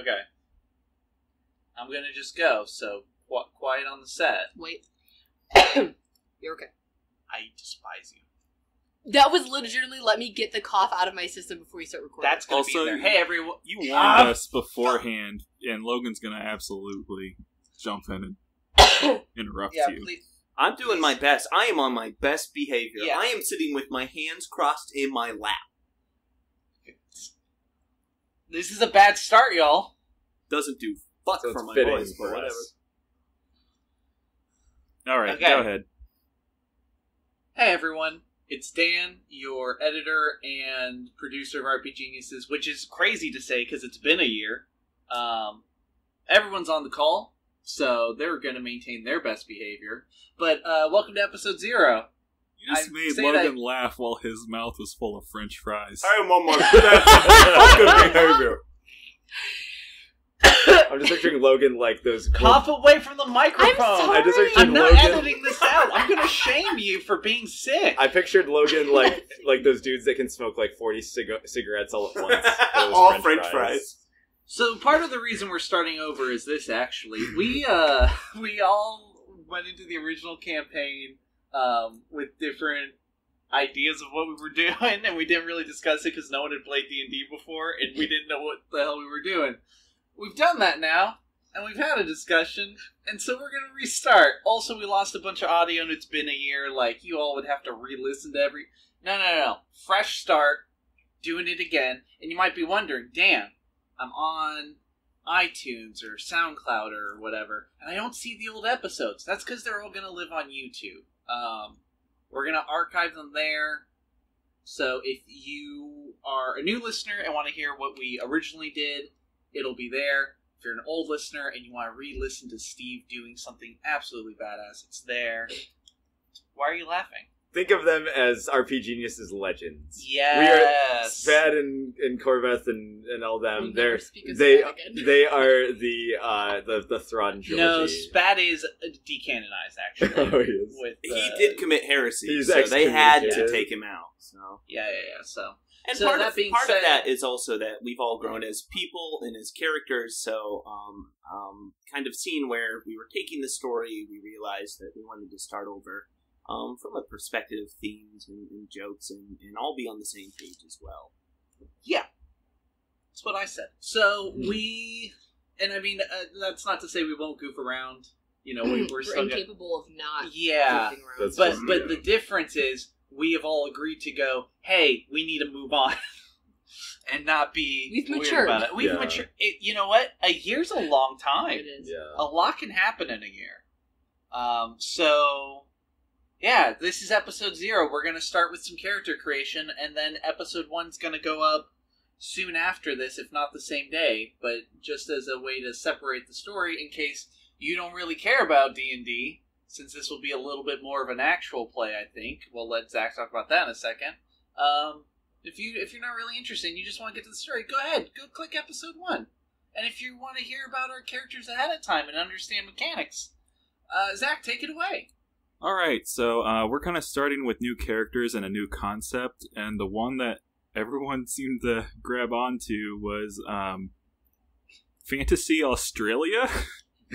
Okay. I'm gonna just go, so quiet on the set. Wait. You're okay. I despise you. That was legitimately let me get the cough out of my system before you start recording. That's gonna be in there. Hey, everyone. You warned us beforehand, and Logan's gonna absolutely jump in and interrupt you. Please. I'm doing my best. I am on my best behavior. Yeah. I am sitting with my hands crossed in my lap. This is a bad start, y'all. Doesn't do fuck So for it's my fitting voice, but for whatever. us. All right, Okay. go ahead. Hey, everyone. It's Dan, your editor and producer of RPGeniuses, which is crazy to say because it's been a year. Everyone's on the call, so they're going to maintain their best behavior. But welcome to episode 0. You just I made say Logan that- laugh while his mouth was full of French fries. I am on my best fucking behavior. I'm just picturing Logan like those. Cough away from the microphone. I'm sorry. I just pictured I'm not Logan. editing this out. I'm going to shame you for being sick. I pictured Logan like those dudes that can smoke like 40 cigarettes all at once. Those All French fries. So part of the reason we're starting over is this. Actually, we all went into the original campaign with different ideas of what we were doing, and we didn't really discuss it because no one had played D&D before, and we didn't know what the hell we were doing. We've done that now, and we've had a discussion, and so we're going to restart. Also, we lost a bunch of audio, and it's been a year. Like, you all would have to re-listen to every... No. Fresh start, doing it again, and you might be wondering, Dan, I'm on iTunes or SoundCloud or whatever, and I don't see the old episodes. That's because they're all going to live on YouTube. We're going to archive them there. So if you are a new listener and want to hear what we originally did, it'll be there. If you're an old listener and you want to re-listen to Steve doing something absolutely badass, it's there. Why are you laughing? Think of them as RPGeniuses legends. Yes. We are Spad and Corveth and all them. We'll never speak of They Spad again. they are the Thrawn trilogy. No, Spat is decanonized, actually. Oh, he is. With, He did commit heresy, He's so they had to excommunicated. take him out. So. Yeah. So And So part, that of, being part said- of that is also that we've all grown as people and as characters, so kind of seeing where we were taking the story, we realized that we wanted to start over from a perspective of themes and jokes and all be on the same page as well. yeah, that's what I said. So and I mean, that's not to say we won't goof around. You know, we're still incapable of not Yeah, goofing around. That's but true. but the difference is we have all agreed to go. Hey, we need to move on. And not be We've weird matured. about it. We've Yeah. matured. You know what? A year's a long time. It is. Yeah. A lot can happen in a year. So, yeah, this is episode 0. We're going to start with some character creation, and then episode 1's going to go up soon after this, if not the same day, but just as a way to separate the story in case you don't really care about D&D, since this will be a little bit more of an actual play, I think. We'll let Zach talk about that in a second. If you're not really interested and you just want to get to the story, go ahead. Go click episode 1. And if you want to hear about our characters ahead of time and understand mechanics, Zach, take it away. All right, so we're kind of starting with new characters and a new concept, and the one that everyone seemed to grab onto was Fantasy Australia.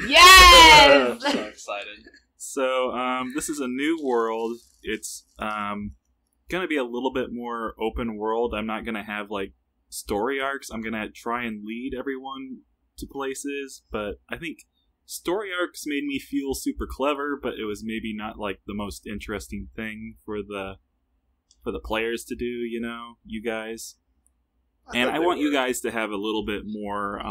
Yes! So excited. So this is a new world. It's going to be a little bit more open world. I'm not going to have like story arcs. I'm going to try and lead everyone to places, but I think story arcs made me feel super clever, but it was maybe not like the most interesting thing for the players to do, you know, you guys. And I want you guys to have a little bit more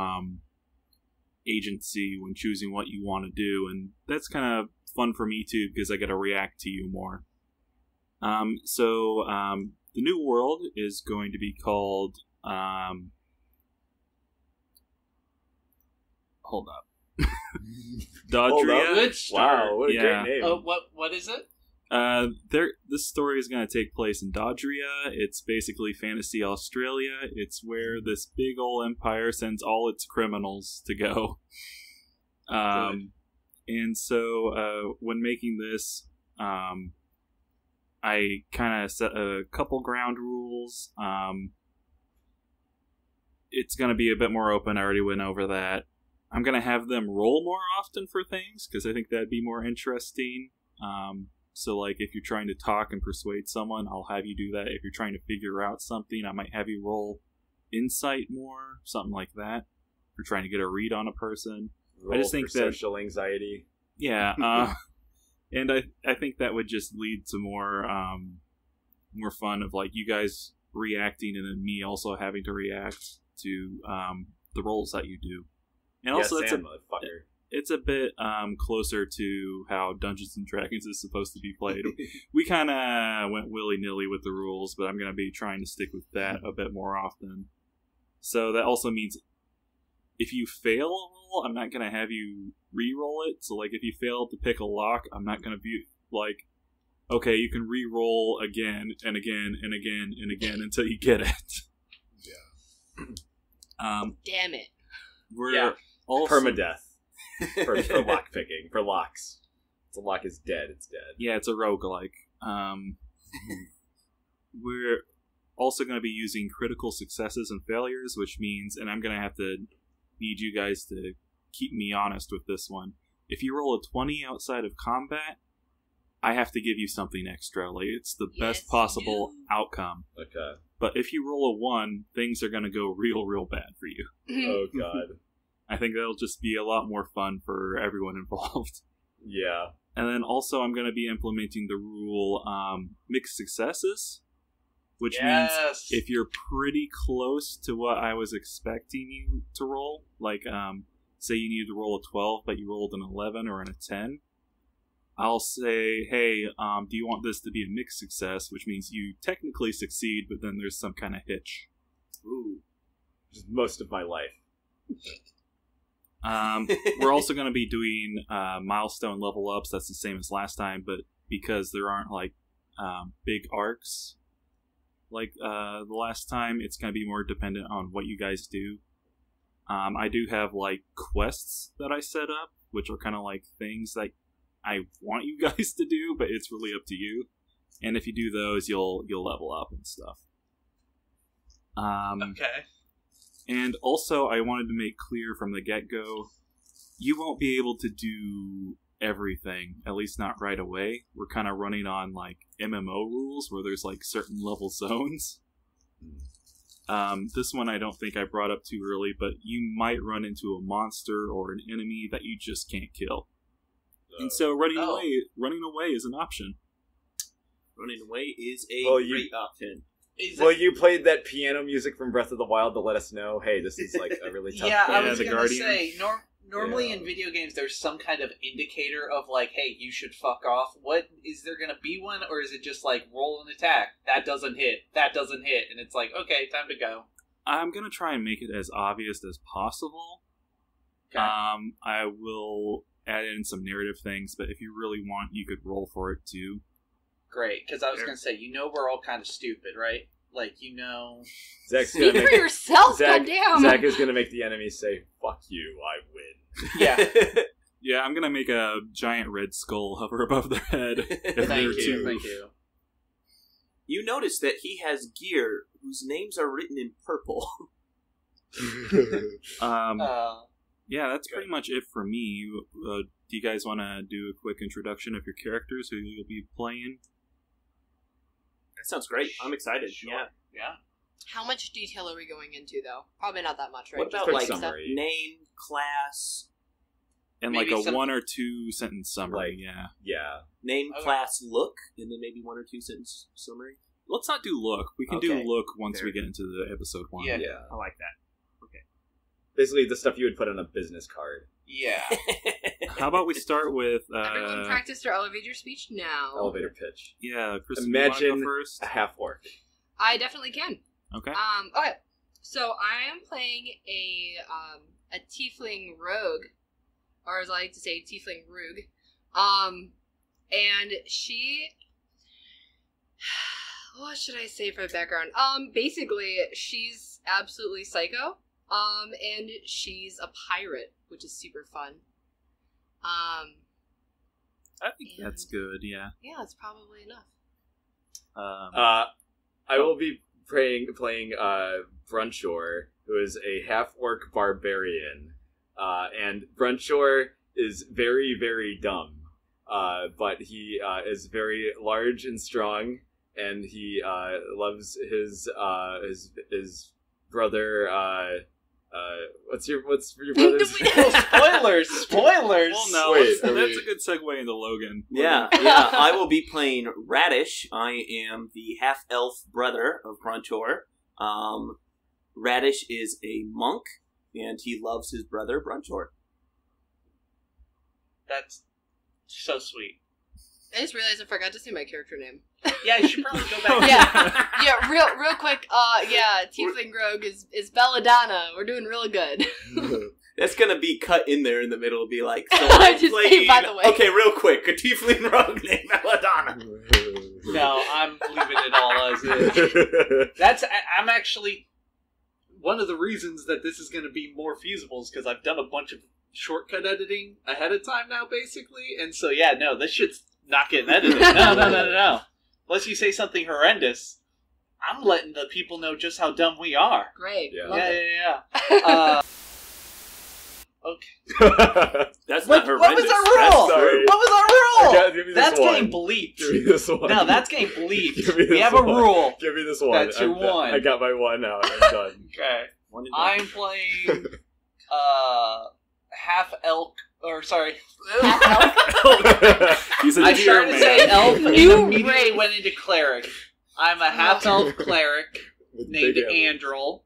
agency when choosing what you want to do, and that's kind of fun for me too because I get to react to you more. So the new world is going to be called hold up. Dodria. Good start. Wow, what a Yeah. great name. What is it? This story is going to take place in Dodria. It's basically Fantasy Australia. It's where this big old empire sends all its criminals to go. And so when making this, I kind of set a couple ground rules. it's going to be a bit more open. I already went over that. I'm going to have them roll more often for things, because I think that'd be more interesting. So, like, if you're trying to talk and persuade someone, I'll have you do that. If you're trying to figure out something, I might have you roll insight more, something like that. If you're trying to get a read on a person. Roll I just think for that social anxiety. Yeah, and I think that would just lead to more fun of, like, you guys reacting and then me also having to react to the roles that you do. And also, it's a bit closer to how Dungeons and Dragons is supposed to be played. We kind of went willy-nilly with the rules, but I'm going to be trying to stick with that a bit more often. So that also means if you fail a roll, I'm not going to have you re-roll it. So, like, if you fail to pick a lock, I'm not going to be like, okay, you can re-roll again and again and again and again until you get it. Yeah. Damn it. We're also... Permadeath. for lock picking. For locks. If the lock is dead, it's dead. Yeah, it's a roguelike. We're also going to be using critical successes and failures, which means, and I'm going to have to need you guys to keep me honest with this one. If you roll a 20 outside of combat, I have to give you something extra. Like, it's the best possible outcome. Okay. But if you roll a 1, things are going to go real bad for you. Oh, God. I think that'll just be a lot more fun for everyone involved. Yeah. And then also I'm going to be implementing the rule mixed successes, which means if you're pretty close to what I was expecting you to roll, like say you needed to roll a 12 but you rolled an 11 or an 10, I'll say, hey, do you want this to be a mixed success, which means you technically succeed, but then there's some kind of hitch. Ooh. Just most of my life. We're also going to be doing milestone level ups. That's the same as last time, but because there aren't like big arcs like the last time, it's going to be more dependent on what you guys do. I do have like quests that I set up, which are kind of like things that I want you guys to do, but it's really up to you. And if you do those, you'll level up and stuff. Okay. And also, I wanted to make clear from the get-go, you won't be able to do everything, at least not right away. We're kind of running on, like, MMO rules, where there's, like, certain level zones. This one I don't think I brought up too early, but you might run into a monster or an enemy that you just can't kill. And so running away is an option. Running away is a great option. Well, you played that piano music from Breath of the Wild to let us know, hey, this is like a really tough I game. was going to say, normally in video games there's some kind of indicator of like, hey, you should fuck off. What, is there going to be one, or is it just like, roll an attack, that doesn't hit, and it's like, okay, time to go? I'm going to try and make it as obvious as possible. Okay. I will add in some narrative things, but if you really want, you could roll for it too. Great, because I was going to say, we're all kind of stupid, right? Like, Zach's Speak for yourself, goddamn! Zach is going to make the enemy say, fuck you, I win. Yeah. Yeah, I'm going to make a giant red skull hover above their head. Thank you. You notice that he has gear whose names are written in purple. Yeah, that's pretty much it for me. Do you guys want to do a quick introduction of your characters, who you'll be playing? That sounds great. I'm excited. Sure. Yeah. How much detail are we going into, though? Probably not that much, right? What about, like, name, class... And maybe like a 1 or 2 sentence summary, Yeah. Name, class, look, and then maybe 1 or 2 sentence summary. Let's not do look. We can do look once we get into the episode 1. Yeah. I like that. Okay. Basically, the stuff you would put on a business card. Yeah. How about we start with... Everyone practice their elevator speech now. Elevator pitch. Yeah, Chris, imagine you want to go first? A half-orc. I definitely can. Okay. Okay. So I am playing a tiefling rogue, or as I like to say, tiefling rogue. And she... What should I say for the background? Basically, she's absolutely psycho. And she's a pirate, which is super fun. I think that's good, yeah. Yeah, that's probably enough. I will be playing Brunchor, who is a half-orc barbarian. And Brunchor is very, very dumb. But he is very large and strong, and he loves his brother. What's your brother's? Spoilers! Well, no, Wait, that's a good segue into Logan. Yeah. I will be playing Radish. I am the half-elf brother of Brunchor. Radish is a monk, and he loves his brother Brunchor. That's so sweet. I just realized I forgot to say my character name. Yeah, you should probably go back. Yeah, real quick. Tiefling Rogue is Belladonna. We're doing really good. That's gonna be cut in there in the middle. It'll be like, so I'm just saying, by the way. Okay, real quick, a tiefling rogue named Belladonna. No, I'm leaving it all as is. I'm actually one of the reasons that this is going to be more feasible is because I've done a bunch of shortcut editing ahead of time now, basically, and so this shit's not getting edited. No. Unless you say something horrendous, I'm letting the people know just how dumb we are. Great. Yeah. Love it. Yeah. Okay. That's not horrendous. What was our rule? Sorry. What was our rule? Give me this That's one. getting bleeped. Give me this one. No, that's getting bleeped. Give me We this have a one. rule. Give me this one. That's your one. I got my one out. I'm done. Okay. One and I'm playing half elk, or sorry, He's a I deer started to man. say elf and New immediately race. went into cleric. I'm a half elf cleric With named big antlers.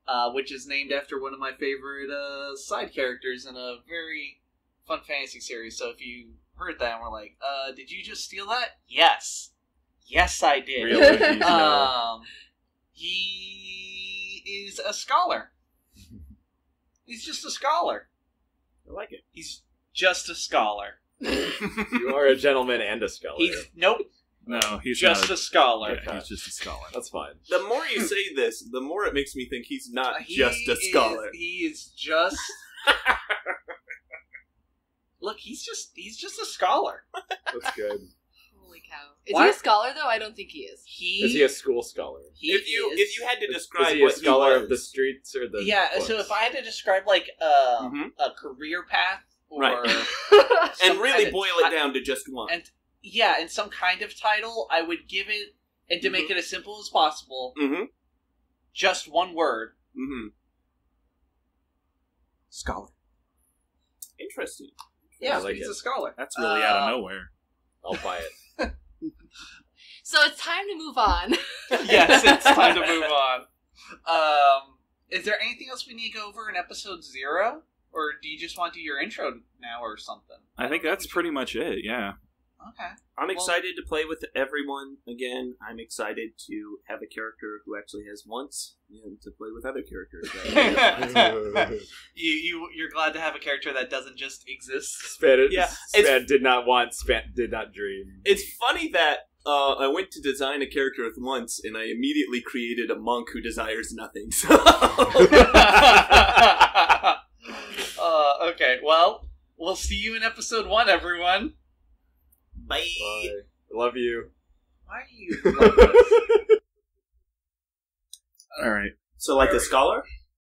Andrel, which is named after one of my favorite side characters in a very fun fantasy series. So if you heard that and were like, did you just steal that? Yes, I did. Real OGs know. He is a scholar. He's just a scholar. I like it. He's just a scholar. You are a gentleman and a scholar. Nope, No, he's just not a scholar. Yeah, he's just a scholar. That's fine. The more you say this, the more it makes me think he's not just a scholar. He is just. Look, he's just a scholar. That's good. Holy cow! Is What? he a scholar though? I don't think he is. Is he a school scholar? If you had to Is describe he a what scholar he of the was, streets or the Yeah, books? so if I had to describe like Mhm. a career path or Right. some and really kind of boil it down to just one. and and some kind of title, I would give it, and to make it as simple as possible, Mm-hmm. just one word: Mm-hmm. scholar. Interesting. Yeah, I like he's it. a scholar. That's really out of nowhere. I'll buy it. So it's time to move on. Yes, it's time to move on. Is there anything else we need to go over in episode 0? Or do you just want to do your intro now or something? I think that's pretty much it, yeah. Okay. I'm excited to play with everyone again. I'm excited to have a character who actually has once and to play with other characters. You're glad to have a character that doesn't just exist? Span, Yeah, Span did not want, Span did not dream. It's funny that I went to design a character with once, and I immediately created a monk who desires nothing. So. Okay, well, we'll see you in episode 1, everyone. Bye. Bye. Love you. Why are you like this? Alright. So, like a scholar?